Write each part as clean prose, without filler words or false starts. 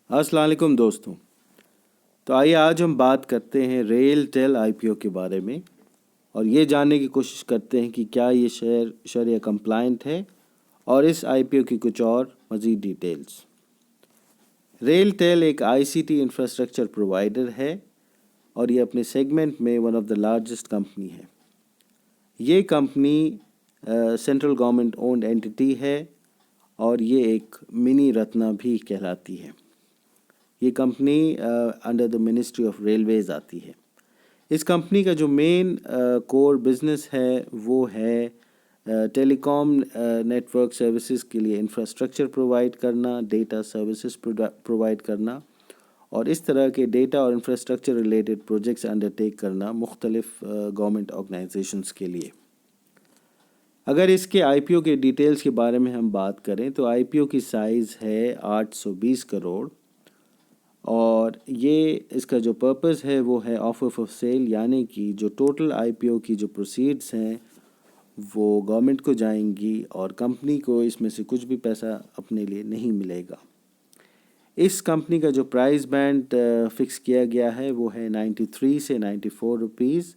अस्सलाम वालेकुम दोस्तों। तो आइए आज हम बात करते हैं रेल टेल आईपीओ के बारे में और ये जानने की कोशिश करते हैं कि क्या ये शेयर शरिया कंप्लायंट है और इस आईपीओ की कुछ और मज़ीद डिटेल्स। रेल टेल एक आईसीटी इंफ्रास्ट्रक्चर प्रोवाइडर है और ये अपने सेगमेंट में one of the largest company है। ये company central government owned entity है और ये एक मिनी रत्ना भी कहलाती है। ये company under the ministry of railways आती है। इस कंपनी का जो मेन कोर बिजनेस है वो है टेलीकॉम नेटवर्क सर्विसेज के लिए इंफ्रास्ट्रक्चर प्रोवाइड करना, डेटा सर्विसेज प्रोवाइड करना और इस तरह के डेटा और इंफ्रास्ट्रक्चर रिलेटेड प्रोजेक्ट्स अंडरटेक करना मुख्तलिफ गवर्नमेंट ऑर्गेनाइजेशंस के लिए। अगर इसके आईपीओ के डिटेल्स के बारे में हम बात करें तो आईपीओ की साइज़ है 820 करोड़ और ये इसका जो पर्पस है वो है ऑफर फॉर सेल, यानी कि जो टोटल आईपीओ की जो प्रोसीड्स हैं वो गवर्नमेंट को जाएंगी और कंपनी को इसमें से कुछ भी पैसा अपने लिए नहीं मिलेगा। इस कंपनी का जो प्राइस बैंड फिक्स किया गया है वो है 93 से 94 रुपीज़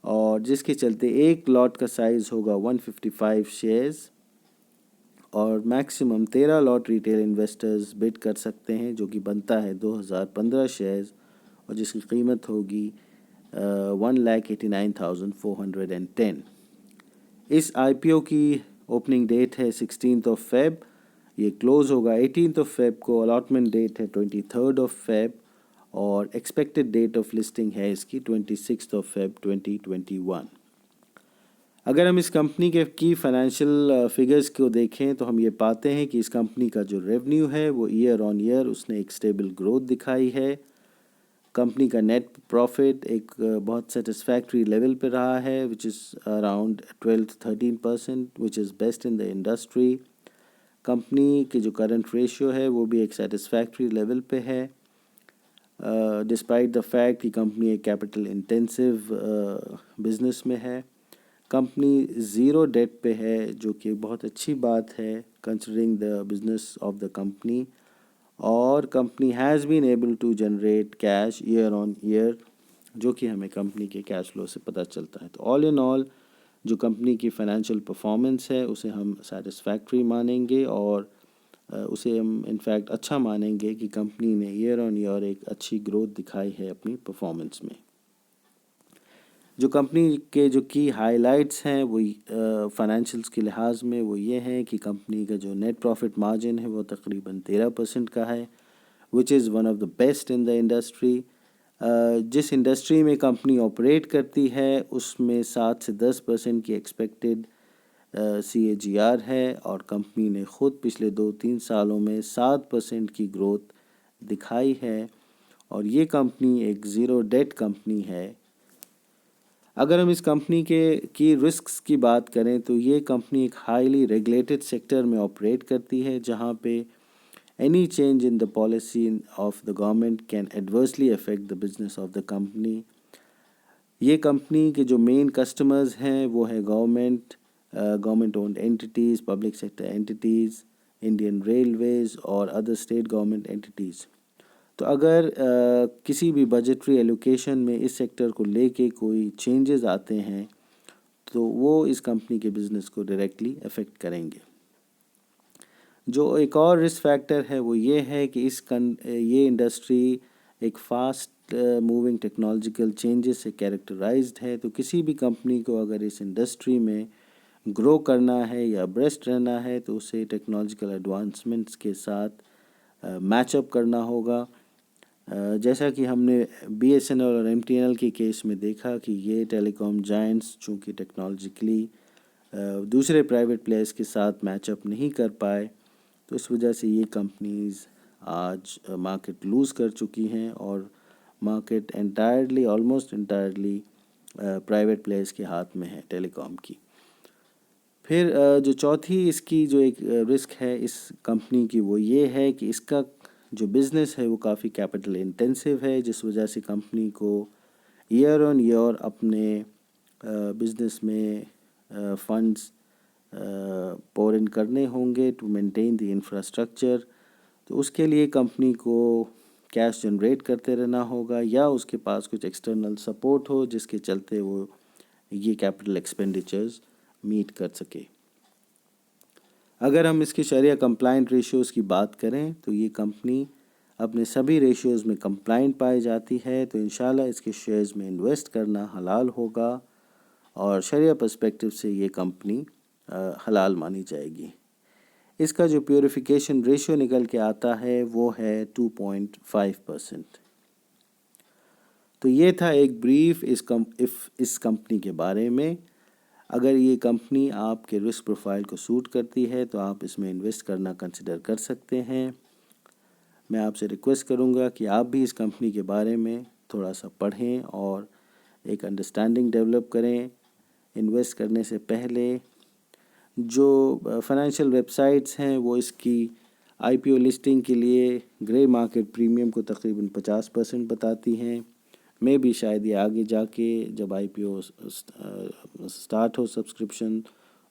और जिसके चलते एक लॉट का साइज़ होगा 155 शेयर्स और maximum 13 lot retail investors bid कर सकते हैं, जो कि बनता है 2015 शेयर्स और जिसकी कीमत होगी 1,89,410। इस आईपीओ की ओपनिंग डेट है 16 ऑफ फेब, ये क्लोज़ होगा 18 ऑफ फेब को, अलॉटमेंट डेट है 23 ऑफ फेब और एक्सपेक्टेड डेट ऑफ लिस्टिंग है इसकी 26 ऑफ फेब 2021। अगर हम इस कंपनी के की फाइनेंशियल फिगर्स को देखें तो हम ये पाते हैं कि इस कंपनी का जो रेवेन्यू है वो ईयर ऑन ईयर उसने एक स्टेबल ग्रोथ दिखाई है। कंपनी का नेट प्रॉफिट एक बहुत सेटिस्फैक्ट्री लेवल पे रहा है which is around 12-13% which is best in the industry. Company की जो करंट रेशियो है वो भी एक सेटिस्फैक्ट्री लेवल पे है डिस्पाइट द फैक्ट कि कंपनी एक कैपिटल इंटेंसिव बिजनेस में है। कंपनी ज़ीरो डेट पे है, जो कि बहुत अच्छी बात है considering the business of the company, और company has been able to generate cash year on year, जो कि हमें कंपनी के कैश फ्लो से पता चलता है। तो ऑल इन ऑल जो कंपनी की फ़ाइनेंशियल परफॉर्मेंस है उसे हम सेटिस्फैक्ट्री मानेंगे और उसे हम इनफैक्ट अच्छा मानेंगे कि कंपनी ने ईयर ऑन ईयर एक अच्छी ग्रोथ दिखाई है अपनी परफॉर्मेंस में। जो कंपनी के जो की हाइलाइट्स हैं वो फाइनेंशियल्स के लिहाज में वो ये हैं कि कंपनी का जो नेट प्रॉफिट मार्जिन है वो तकरीबन 13% का है which is one of the best in the industry. जिस इंडस्ट्री में कंपनी ऑपरेट करती है उसमें 7 से 10% की एक्सपेक्टेड CAGR है और कंपनी ने ख़ुद पिछले 2-3 सालों में 7% की ग्रोथ दिखाई है और ये कंपनी एक ज़ीरो डेट कंपनी है। अगर हम इस कंपनी के की रिस्क्स की बात करें तो ये कंपनी एक हाईली रेगुलेटेड सेक्टर में ऑपरेट करती है जहाँ पे any change in the policy of the government can adversely affect the business of the company. ये कंपनी के जो मेन कस्टमर्स हैं वो है government owned entities, public sector entities, Indian Railways और अदर स्टेट गवर्नमेंट एंटिटीज़। तो अगर किसी भी बजटरी एलोकेशन में इस सेक्टर को लेके कोई चेंजेस आते हैं तो वो इस कंपनी के बिज़नेस को डायरेक्टली अफेक्ट करेंगे। जो एक और रिस्क फैक्टर है वो ये है कि ये इंडस्ट्री एक फास्ट मूविंग टेक्नोलॉजिकल चेंजेस से कैरेक्टराइज्ड है। तो किसी भी कंपनी को अगर इस इंडस्ट्री में ग्रो करना है या ब्रेस्ट रहना है तो उसे टेक्नोलॉजिकल एडवांसमेंट्स के साथ मैचअप करना होगा। जैसा कि हमने BSNL और MTNL के केस में देखा कि ये टेलीकॉम जायंट्स चूँकि टेक्नोलॉजिकली दूसरे प्राइवेट प्लेयर्स के साथ मैचअप नहीं कर पाए तो इस वजह से ये कंपनीज़ आज मार्केट लूज़ कर चुकी हैं और market almost entirely private players के हाथ में है टेलीकॉम की। फिर जो चौथी इसकी जो एक रिस्क है इस कंपनी की वो ये है कि इसका जो बिज़नेस है वो काफ़ी कैपिटल इंटेंसिव है, जिस वजह से कंपनी को ईयर ऑन ईयर अपने बिज़नेस में फंड्स पोर इन करने होंगे टू मेंटेन द इंफ्रास्ट्रक्चर تو اس کے لیے کمپنی کو کیش جنریٹ کرتے رہنا ہوگا یا اس کے پاس کچھ ایکسٹرنل سپورٹ ہو جس کے چلتے وہ یہ کیپٹل ایکسپینڈیچرز میٹ کر سکے۔ اگر ہم اس کی شرعیہ کمپلائنٹ ریشیوز کی بات کریں تو یہ کمپنی اپنے سبھی ریشیوز میں کمپلائنٹ پائی جاتی ہے، تو انشاءاللہ اس کے شیئرز میں انویسٹ کرنا حلال ہوگا اور شرعیہ پرسپیکٹیو سے یہ کمپنی حلال مانی جائے گی۔ اس کا جو پیوریفیکیشن ریشیو نکل کے آتا ہے وہ ہے 2.5%۔ تو یہ تھا ایک بریف اس کمپنی کے بارے میں۔ اگر یہ کمپنی آپ کے رسک پروفائل کو سوٹ کرتی ہے تو آپ اس میں انویسٹ کرنا کنسیڈر کر سکتے ہیں۔ میں آپ سے ریکویسٹ کروں گا کہ آپ بھی اس کمپنی کے بارے میں تھوڑا سا پڑھیں اور ایک انڈرسٹینڈنگ ڈیولپ کریں۔ انویسٹ کرنے سے پہلے جو فائنینشیل ویب سائٹس ہیں وہ اس کی آئی پی او لسٹنگ کے لیے گرے مارکیٹ پریمیم کو تقریباً 50% بتاتی ہیں۔ میں بھی شاید یہ آگے جا کے جب آئی پی او سٹارٹ ہو سبسکرپشن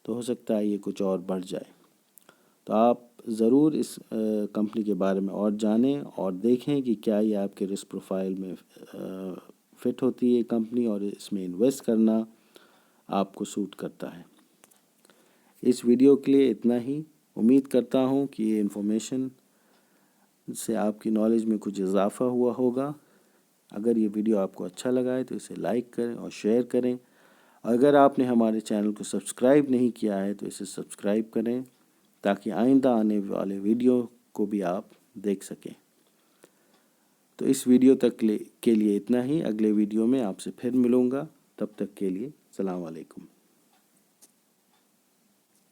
تو ہو سکتا ہے یہ کچھ اور بڑھ جائے۔ تو آپ ضرور اس کمپنی کے بارے میں اور جانیں اور دیکھیں کہ کیا یہ آپ کے رسک پروفائل میں فٹ ہوتی ہے کمپنی اور اس میں انویسٹ کرنا آپ کو سوٹ کرتا ہے۔ اس ویڈیو کے لیے اتنا ہی۔ امید کرتا ہوں کہ یہ انفارمیشن سے آپ کی نالج میں کچھ اضافہ ہوا ہوگا۔ اگر یہ ویڈیو آپ کو اچھا لگا ہے تو اسے لائک کریں اور شیئر کریں۔ اگر آپ نے ہمارے چینل کو سبسکرائب نہیں کیا ہے تو اسے سبسکرائب کریں تاکہ آئندہ آنے والے ویڈیو کو بھی آپ دیکھ سکیں۔ تو اس ویڈیو تک کے لیے اتنا ہی۔ اگلے ویڈیو میں آپ سے پھر ملوں گا، تب تک کے لیے السلام علیکم۔